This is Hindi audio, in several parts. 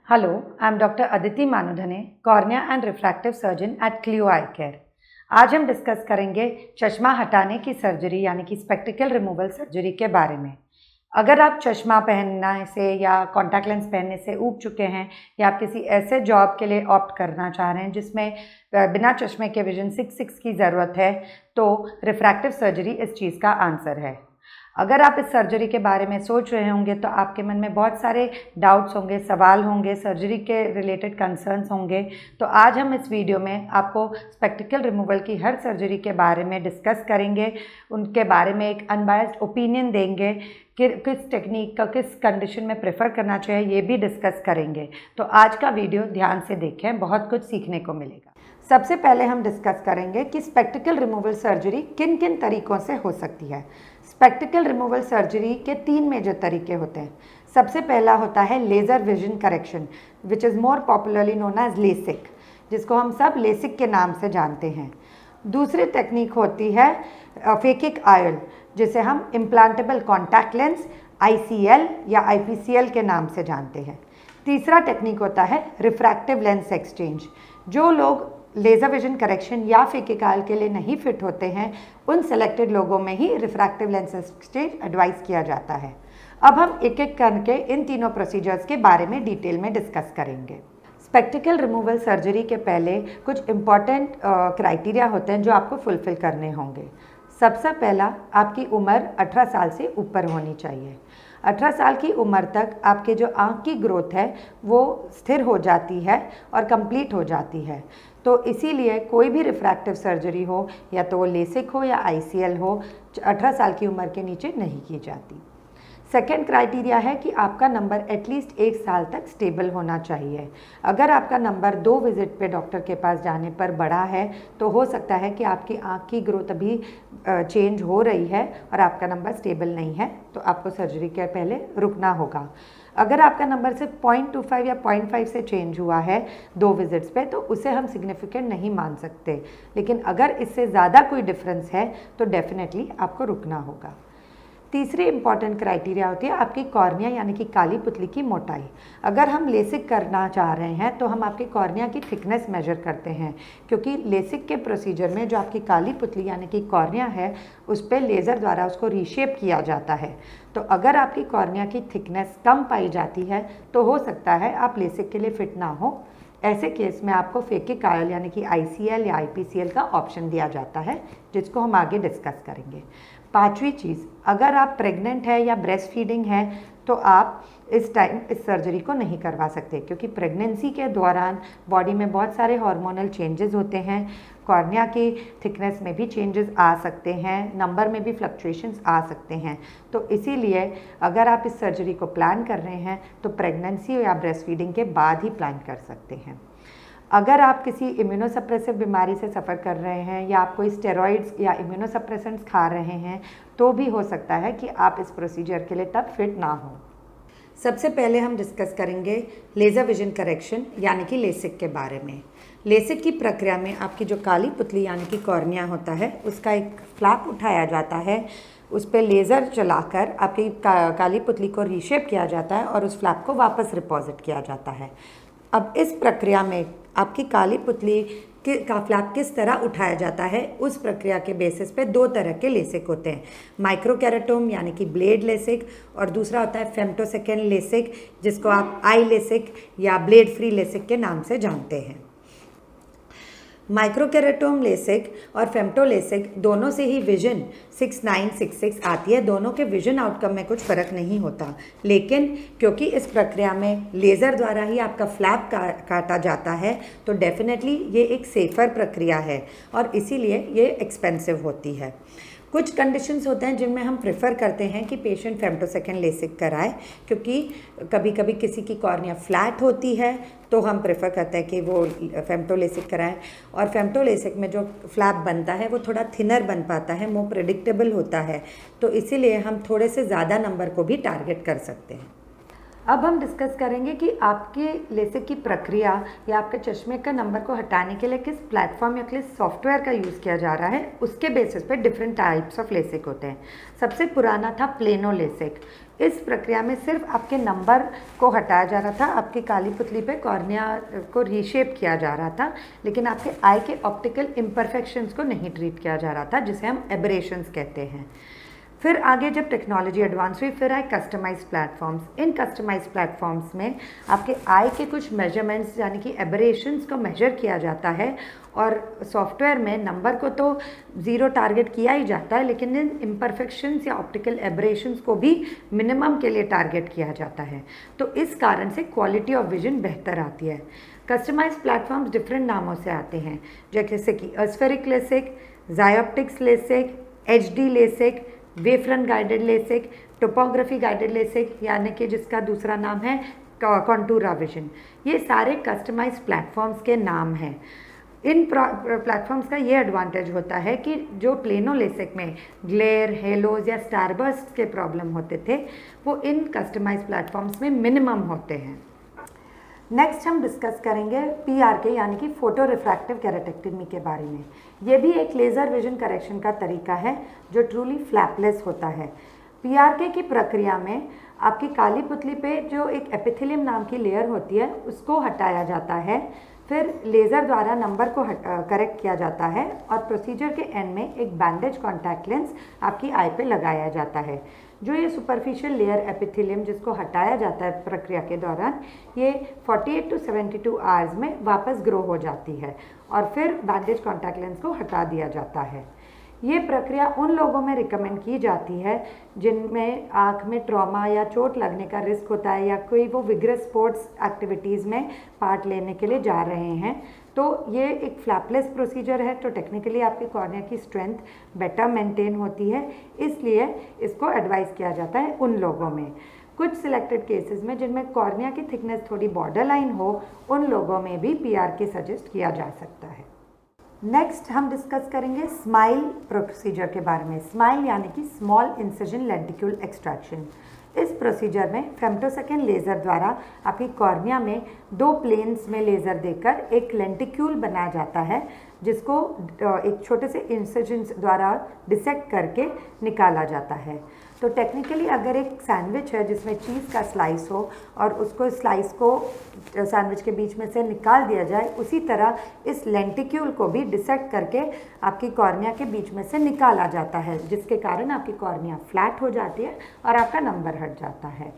Hello, I'm Dr. Aditi Manudhane, cornea and refractive surgeon at Clio eye care. आज हम डिस्कस करेंगे चश्मा हटाने की सर्जरी यानी कि स्पेक्टिकल रिमूवल सर्जरी के बारे में। अगर आप चश्मा पहनने से या कॉन्टैक्ट लेंस पहनने से ऊब चुके हैं या आप किसी ऐसे जॉब के लिए ऑप्ट करना चाह रहे हैं जिसमें बिना चश्मे के विजन 6 की ज़रूरत है, तो रिफ्रैक्टिव सर्जरी इस चीज़ का आंसर है। अगर आप इस सर्जरी के बारे में सोच रहे होंगे तो आपके मन में बहुत सारे डाउट्स होंगे, सवाल होंगे, सर्जरी के रिलेटेड कंसर्न्स होंगे। तो आज हम इस वीडियो में आपको स्पेक्टिकल रिमूवल की हर सर्जरी के बारे में डिस्कस करेंगे, उनके बारे में एक अनबायस्ड ओपिनियन देंगे कि किस टेक्निक का किस कंडीशन में प्रेफर करना चाहिए, ये भी डिस्कस करेंगे। तो आज का वीडियो ध्यान से देखें, बहुत कुछ सीखने को मिलेगा। सबसे पहले हम डिस्कस करेंगे कि स्पेक्टिकल रिमूवल सर्जरी किन किन तरीक़ों से हो सकती है। स्पेक्टिकल रिमूवल सर्जरी के 3 मेजर तरीके होते हैं। सबसे पहला होता है laser vision correction, which is more popularly known as LASIK, जिसको हम सब लेसिक के नाम से जानते हैं। दूसरी टेक्निक होती है फेकिक आयल, जिसे हम इम्प्लांटेबल कॉन्टैक्ट लेंस ICL या IPCL के नाम से जानते हैं। तीसरा टेक्निक होता है रिफ्रैक्टिव लेंस एक्सचेंज। जो लोग लेज़र विजन करेक्शन या फेकिक आयल के लिए नहीं फिट होते हैं, उन सेलेक्टेड लोगों में ही रिफ्रैक्टिव लेंस एक्सचेंज एडवाइस किया जाता है। अब हम एक एक करके इन तीनों प्रोसीजर्स के बारे में डिटेल में डिस्कस करेंगे। स्पेक्टिकल रिमूवल सर्जरी के पहले कुछ इम्पॉर्टेंट क्राइटेरिया होते हैं जो आपको फुलफ़िल करने होंगे। सबसे पहला, आपकी उम्र 18 साल से ऊपर होनी चाहिए। 18 साल की उम्र तक आपके जो आँख की ग्रोथ है वो स्थिर हो जाती है और कंप्लीट हो जाती है। तो इसीलिए कोई भी रिफ्रैक्टिव सर्जरी हो, या तो वो लेसिक हो या ICL हो, 18 साल की उम्र के नीचे नहीं की जाती। सेकेंड क्राइटेरिया है कि आपका नंबर एटलीस्ट 1 साल तक स्टेबल होना चाहिए। अगर आपका नंबर 2 विजिट पे डॉक्टर के पास जाने पर बढ़ा है तो हो सकता है कि आपकी आँख की ग्रोथ अभी चेंज हो रही है और आपका नंबर स्टेबल नहीं है, तो आपको सर्जरी के पहले रुकना होगा। अगर आपका नंबर सिर्फ 0.25 या 0.5 से चेंज हुआ है 2 विजिट्स पे, तो उसे हम सिग्निफिकेंट नहीं मान सकते। लेकिन अगर इससे ज़्यादा कोई डिफरेंस है तो डेफिनेटली आपको रुकना होगा। तीसरी इंपॉर्टेंट क्राइटेरिया होती है आपकी कॉर्निया यानी कि काली पुतली की मोटाई। अगर हम लेसिक करना चाह रहे हैं तो हम आपकी कॉर्निया की थिकनेस मेजर करते हैं, क्योंकि लेसिक के प्रोसीजर में जो आपकी काली पुतली यानी कि कॉर्निया है उस पर लेज़र द्वारा उसको रीशेप किया जाता है। तो अगर आपकी कॉर्निया की थिकनेस कम पाई जाती है तो हो सकता है आप लेसिक के लिए फिट ना हो। ऐसे केस में आपको फेकिक आयल यानी कि ICL या IPCL का ऑप्शन दिया जाता है, जिसको हम आगे डिस्कस करेंगे। पांचवी चीज़, अगर आप प्रेग्नेंट है या ब्रेस्ट फीडिंग है तो आप इस टाइम इस सर्जरी को नहीं करवा सकते, क्योंकि प्रेगनेंसी के दौरान बॉडी में बहुत सारे हार्मोनल चेंजेस होते हैं। कॉर्निया की थिकनेस में भी चेंजेस आ सकते हैं, नंबर में भी फ्लक्चुएशंस आ सकते हैं। तो इसीलिए अगर आप इस सर्जरी को प्लान कर रहे हैं तो प्रेगनेंसी या ब्रेस्ट फीडिंग के बाद ही प्लान कर सकते हैं। अगर आप किसी इम्यूनोसप्रेसिव बीमारी से सफ़र कर रहे हैं या आप कोई स्टेरॉइड्स या इम्यूनोसप्रेसेंट्स खा रहे हैं तो भी हो सकता है कि आप इस प्रोसीजर के लिए तब फिट ना हो। सबसे पहले हम डिस्कस करेंगे लेज़र विजन करेक्शन यानी कि लेसिक के बारे में। लेसिक की प्रक्रिया में आपकी जो काली पुतली यानी कि कॉर्निया होता है उसका एक फ्लैप उठाया जाता है, उस पर लेज़र चलाकर आपकी काली पुतली को रीशेप किया जाता है और उस फ्लैप को वापस डिपॉजिट किया जाता है। अब इस प्रक्रिया में आपकी काली पुतली का फ्लैप किस तरह उठाया जाता है, उस प्रक्रिया के बेसिस पे 2 तरह के लेसिक होते हैं। माइक्रोकेराटोम यानी कि ब्लेड लेसिक, और दूसरा होता है फेम्टोसेकेंड लेसिक, जिसको आप आई लेसिक या ब्लेड फ्री लेसिक के नाम से जानते हैं। माइक्रोकेराटोम लेसिक और फेम्टोलेसिक दोनों से ही विजन 6966 आती है। दोनों के विजन आउटकम में कुछ फ़र्क नहीं होता, लेकिन क्योंकि इस प्रक्रिया में लेज़र द्वारा ही आपका फ्लैप काटा जाता है तो डेफिनेटली ये एक सेफ़र प्रक्रिया है और इसीलिए ये एक्सपेंसिव होती है। कुछ कंडीशंस होते हैं जिनमें हम प्रेफर करते हैं कि पेशेंट फेम्टोसेकेंड लेसिक कराए, क्योंकि कभी कभी किसी की कॉर्निया फ्लैट होती है तो हम प्रेफर करते हैं कि वो फेम्टोलेसिक कराए। और फेम्टोलेसिक में जो फ्लैप बनता है वो थोड़ा थिनर बन पाता है, मोर प्रेडिक्टेबल होता है, तो इसीलिए हम थोड़े से ज़्यादा नंबर को भी टारगेट कर सकते हैं। अब हम डिस्कस करेंगे कि आपके लेसिक की प्रक्रिया या आपके चश्मे का नंबर को हटाने के लिए किस प्लेटफॉर्म या किस सॉफ्टवेयर का यूज़ किया जा रहा है। उसके बेसिस पे डिफरेंट टाइप्स ऑफ लेसिक होते हैं। सबसे पुराना था प्लेनो लेसिक। इस प्रक्रिया में सिर्फ आपके नंबर को हटाया जा रहा था, आपकी काली पुतली पे कॉर्निया को रीशेप किया जा रहा था, लेकिन आपके आई के ऑप्टिकल इम्परफेक्शंस को नहीं ट्रीट किया जा रहा था, जिसे हम एबरेशंस कहते हैं। फिर आगे जब टेक्नोलॉजी एडवांस हुई, फिर आए कस्टमाइज प्लेटफॉर्म्स। इन कस्टमाइज प्लेटफॉर्म्स में आपके आई के कुछ मेजरमेंट्स यानी कि एबरेशंस को मेजर किया जाता है, और सॉफ्टवेयर में नंबर को तो ज़ीरो टारगेट किया ही जाता है, लेकिन इन इम्परफेक्शंस या ऑप्टिकल एबरेशंस को भी मिनिमम के लिए टारगेट किया जाता है। तो इस कारण से क्वालिटी ऑफ विजन बेहतर आती है। कस्टमाइज प्लेटफॉर्म्स डिफरेंट नामों से आते हैं, जैसे कि aspheric LASIK, Zyoptix LASIK, HD LASIK, wavefront guided LASIK, topography guided LASIK, यानी कि जिसका दूसरा नाम है कॉन्टूरा विजन। ये सारे कस्टमाइज प्लेटफॉर्म्स के नाम हैं। इन प्लेटफॉर्म्स का ये एडवांटेज होता है कि जो प्लेनो लेसिक में ग्लेयर, हेलोज या स्टारबर्स्ट के प्रॉब्लम होते थे, वो इन कस्टमाइज प्लेटफॉर्म्स में मिनिमम होते हैं। नेक्स्ट हम डिस्कस करेंगे PRK यानी कि फोटो रिफ्रैक्टिव केराटेक्टमी के बारे में। ये भी एक लेज़र विजन करेक्शन का तरीका है जो ट्रूली फ्लैपलेस होता है। PRK की प्रक्रिया में आपकी काली पुतली पे जो एक एपिथेलियम नाम की लेयर होती है उसको हटाया जाता है, फिर लेज़र द्वारा नंबर को करेक्ट किया जाता है, और प्रोसीजर के एंड में एक बैंडेज कॉन्टैक्ट लेंस आपकी आई पे लगाया जाता है। जो ये सुपरफिशियल लेयर एपिथेलियम जिसको हटाया जाता है प्रक्रिया के दौरान, ये 48 to 72 आवर्स में वापस ग्रो हो जाती है, और फिर बैंडेज कॉन्टैक्ट लेंस को हटा दिया जाता है। ये प्रक्रिया उन लोगों में रिकमेंड की जाती है जिनमें आँख में ट्रॉमा या चोट लगने का रिस्क होता है, या कोई वो विग्रस स्पोर्ट्स एक्टिविटीज़ में पार्ट लेने के लिए जा रहे हैं। तो ये एक फ्लैपलेस प्रोसीजर है, तो टेक्निकली आपकी कॉर्निया की स्ट्रेंथ बेटर मेंटेन होती है, इसलिए इसको एडवाइस किया जाता है उन लोगों में। कुछ सिलेक्टेड केसेस में जिनमें कॉर्निया की थिकनेस थोड़ी बॉर्डर लाइन हो, उन लोगों में भी PRK सजेस्ट किया जा सकता है। नेक्स्ट हम डिस्कस करेंगे स्माइल प्रोसीजर के बारे में। स्माइल यानी कि स्मॉल इंसिजन लेंटिक्यूल एक्सट्रैक्शन। इस प्रोसीजर में फेम्टोसेकेंड लेज़र द्वारा आपकी कॉर्निया में 2 प्लेन्स में लेज़र देकर एक लेंटिक्यूल बनाया जाता है, जिसको एक छोटे से इंसिजन्स द्वारा डिसेक्ट करके निकाला जाता है। तो टेक्निकली अगर एक सैंडविच है जिसमें चीज़ का स्लाइस हो और उसको स्लाइस को सैंडविच के बीच में से निकाल दिया जाए, उसी तरह इस लेंटिक्यूल को भी डिसेक्ट करके आपकी कॉर्निया के बीच में से निकाला जाता है, जिसके कारण आपकी कॉर्निया फ्लैट हो जाती है और आपका नंबर हट जाता है।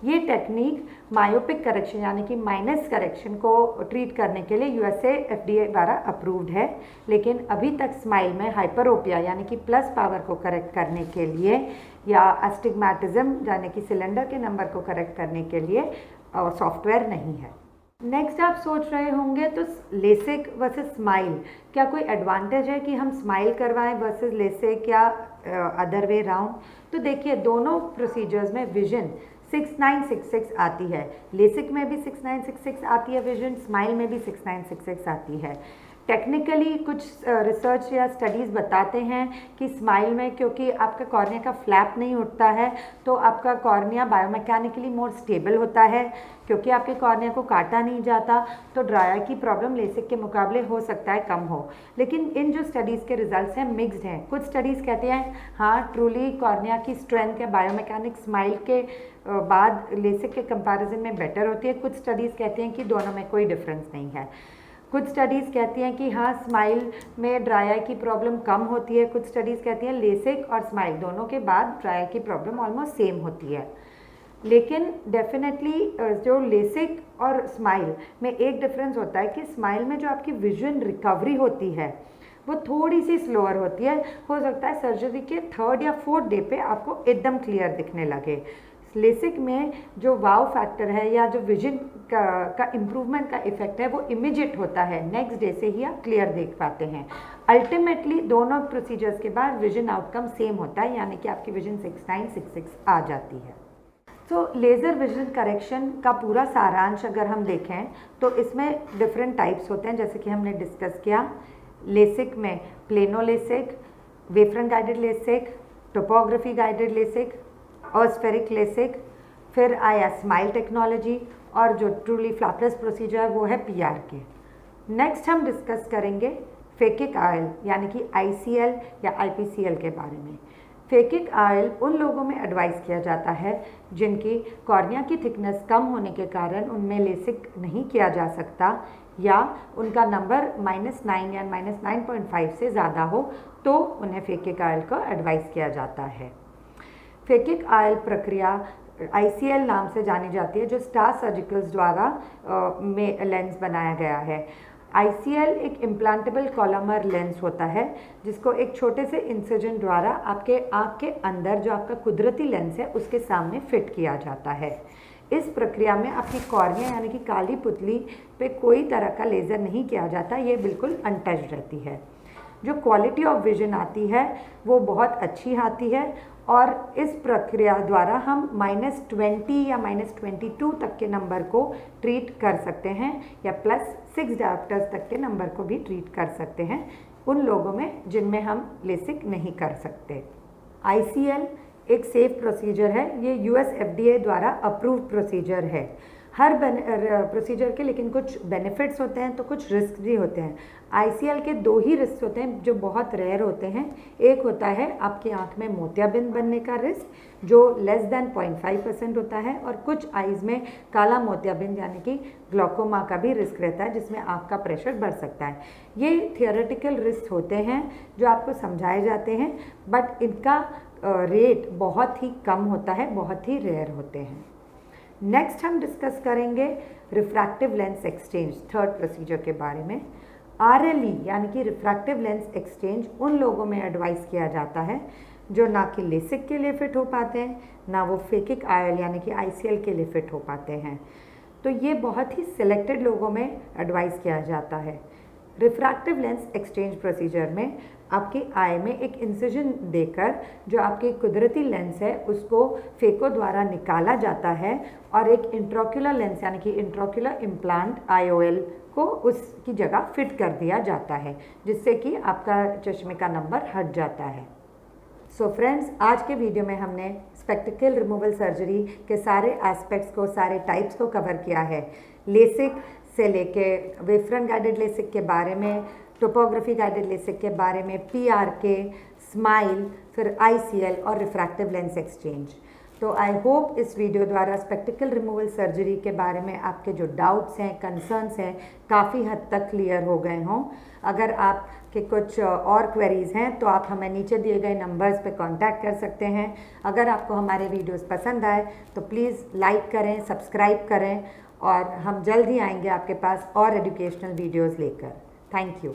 ये टेक्निक मायोपिक करेक्शन यानी कि माइनस करेक्शन को ट्रीट करने के लिए USA FDA द्वारा अप्रूव्ड है, लेकिन अभी तक स्माइल में हाइपरोपिया यानी कि प्लस पावर को करेक्ट करने के लिए या अस्टिग्मैटिज्म यानी कि सिलेंडर के नंबर को करेक्ट करने के लिए सॉफ्टवेयर नहीं है। नेक्स्ट आप सोच रहे होंगे तो लेसिक वर्सेस स्माइल, क्या कोई एडवांटेज है कि हम स्माइल करवाएं वर्सेस लेसिक या अदर वे राउंड? तो देखिए, दोनों प्रोसीजर्स में विजन 6966 आती है। लेसिक में भी 6966 आती है विजन, स्माइल में भी 6966 आती है। टेक्निकली कुछ रिसर्च या स्टडीज़ बताते हैं कि स्माइल में क्योंकि आपका कॉर्निया का फ्लैप नहीं उठता है, तो आपका कॉर्निया बायोमैकेनिकली मोर स्टेबल होता है। क्योंकि आपके कॉर्निया को काटा नहीं जाता, तो ड्राई आई की प्रॉब्लम लेसिक के मुकाबले हो सकता है कम हो। लेकिन इन जो स्टडीज़ के रिजल्ट्स हैं मिक्स्ड हैं। कुछ स्टडीज़ कहते हैं हाँ ट्रूली कॉर्निया की स्ट्रेंथ या बायोमैकेनिक स्माइल के बाद लेसिक के कंपैरिजन में बेटर होती है। कुछ स्टडीज़ कहती हैं कि दोनों में कोई डिफरेंस नहीं है। कुछ स्टडीज़ कहती हैं कि हाँ स्माइल में ड्राई आई की प्रॉब्लम कम होती है। कुछ स्टडीज़ कहती हैं लेसिक और स्माइल दोनों के बाद ड्राई आई की प्रॉब्लम ऑलमोस्ट सेम होती है। लेकिन डेफिनेटली जो लेसिक और स्माइल में एक डिफरेंस होता है कि स्माइल में जो आपकी विजन रिकवरी होती है वो थोड़ी सी स्लोअर होती है। हो सकता है सर्जरी के 3rd या 4th डे पे आपको एकदम क्लियर दिखने लगे। लेसिक में जो वाव फैक्टर है या जो विजन का इम्प्रूवमेंट का इफेक्ट है वो इमीडिएट होता है, नेक्स्ट डे से ही आप क्लियर देख पाते हैं। अल्टीमेटली दोनों प्रोसीजर्स के बाद विजन आउटकम सेम होता है, यानी कि आपकी विजन 6966 आ जाती है। तो लेज़र विजन करेक्शन का पूरा सारांश अगर हम देखें तो इसमें डिफरेंट टाइप्स होते हैं, जैसे कि हमने डिस्कस किया। लेसिक में plano LASIK, wavefront guided LASIK, topography guided LASIK, aspheric LASIK, फिर आया स्माइल टेक्नोलॉजी, और जो ट्रूली फ्लैपलेस प्रोसीजर है वो है PRK। नेक्स्ट हम डिस्कस करेंगे फेकिक आयल यानी कि ICL या IPCL के बारे में। फेकिक आयल उन लोगों में एडवाइस किया जाता है जिनकी कॉर्निया की थिकनेस कम होने के कारण उनमें लेसिक नहीं किया जा सकता, या उनका नंबर -9 या -9.5 से ज़्यादा हो, तो उन्हें फेकिक आयल को एडवाइस किया जाता है। फेकिक आयल प्रक्रिया ICL नाम से जानी जाती है, जो स्टार सर्जिकल्स द्वारा में लेंस बनाया गया है। ICL एक इम्प्लांटेबल कॉलमर लेंस होता है जिसको एक छोटे से इंसिजन द्वारा आपके आँख के अंदर जो आपका कुदरती लेंस है उसके सामने फिट किया जाता है। इस प्रक्रिया में आपकी कॉर्निया यानी कि काली पुतली पे कोई तरह का लेज़र नहीं किया जाता, ये बिल्कुल अनटच्ड रहती है। जो क्वालिटी ऑफ विजन आती है वो बहुत अच्छी आती है, और इस प्रक्रिया द्वारा हम -20 या -22 तक के नंबर को ट्रीट कर सकते हैं, या +6 डायोप्टर्स तक के नंबर को भी ट्रीट कर सकते हैं उन लोगों में जिनमें हम लेसिक नहीं कर सकते। ICL एक सेफ प्रोसीजर है, ये US FDA द्वारा अप्रूव्ड प्रोसीजर है। हर प्रोसीजर के लेकिन कुछ बेनिफिट्स होते हैं तो कुछ रिस्क भी होते हैं। ICL के 2 ही रिस्क होते हैं जो बहुत रेयर होते हैं। एक होता है आपकी आंख में मोतियाबिंद बनने का रिस्क जो <0.5% होता है, और कुछ आइज़ में काला मोतियाबिंद यानी कि ग्लॉकोमा का भी रिस्क रहता है जिसमें आंख का प्रेशर बढ़ सकता है। ये थियोरेटिकल रिस्क होते हैं जो आपको समझाए जाते हैं, बट इनका रेट बहुत ही कम होता है, बहुत ही रेयर होते हैं। नेक्स्ट हम डिस्कस करेंगे refractive lens exchange, third procedure के बारे में। RLE यानी कि रिफ्रैक्टिव लेंस एक्सचेंज उन लोगों में एडवाइस किया जाता है जो ना कि लेसिक के लिए फ़िट हो पाते हैं, ना वो फेकिक आयल यानी कि ICL के लिए फ़िट हो पाते हैं। तो ये बहुत ही सिलेक्टेड लोगों में एडवाइस किया जाता है। रिफ्रैक्टिव लेंस एक्सचेंज प्रोसीजर में आपकी आई में एक इंसिजन देकर जो आपकी कुदरती लेंस है उसको फेको द्वारा निकाला जाता है, और एक इंट्राक्युलर लेंस यानी कि इंट्राक्युलर इम्प्लांट IOL को उसकी जगह फिट कर दिया जाता है, जिससे कि आपका चश्मे का नंबर हट जाता है। सो फ्रेंड्स, आज के वीडियो में हमने स्पेक्टिकल रिमूवल सर्जरी के सारे एस्पेक्ट्स को, सारे टाइप्स को कवर किया है। लेसिक से लेके वेवफ्रंट गाइडेड लेसिक के बारे में, टोपोग्राफी गाइडेड लेसिक के बारे में, PRK, स्माइल, फिर ICL और रिफ्रैक्टिव लेंस एक्सचेंज। तो आई होप इस वीडियो द्वारा स्पेक्टिकल रिमूवल सर्जरी के बारे में आपके जो डाउट्स हैं, कंसर्न्स हैं, काफ़ी हद तक क्लियर हो गए हों। अगर आपके कुछ और क्वेरीज़ हैं तो आप हमें नीचे दिए गए नंबर्स पे कांटेक्ट कर सकते हैं। अगर आपको हमारे वीडियोस पसंद आए तो प्लीज़ लाइक करें, सब्सक्राइब करें, और हम जल्द ही आएंगे आपके पास और एजुकेशनल वीडियोस लेकर। Thank you.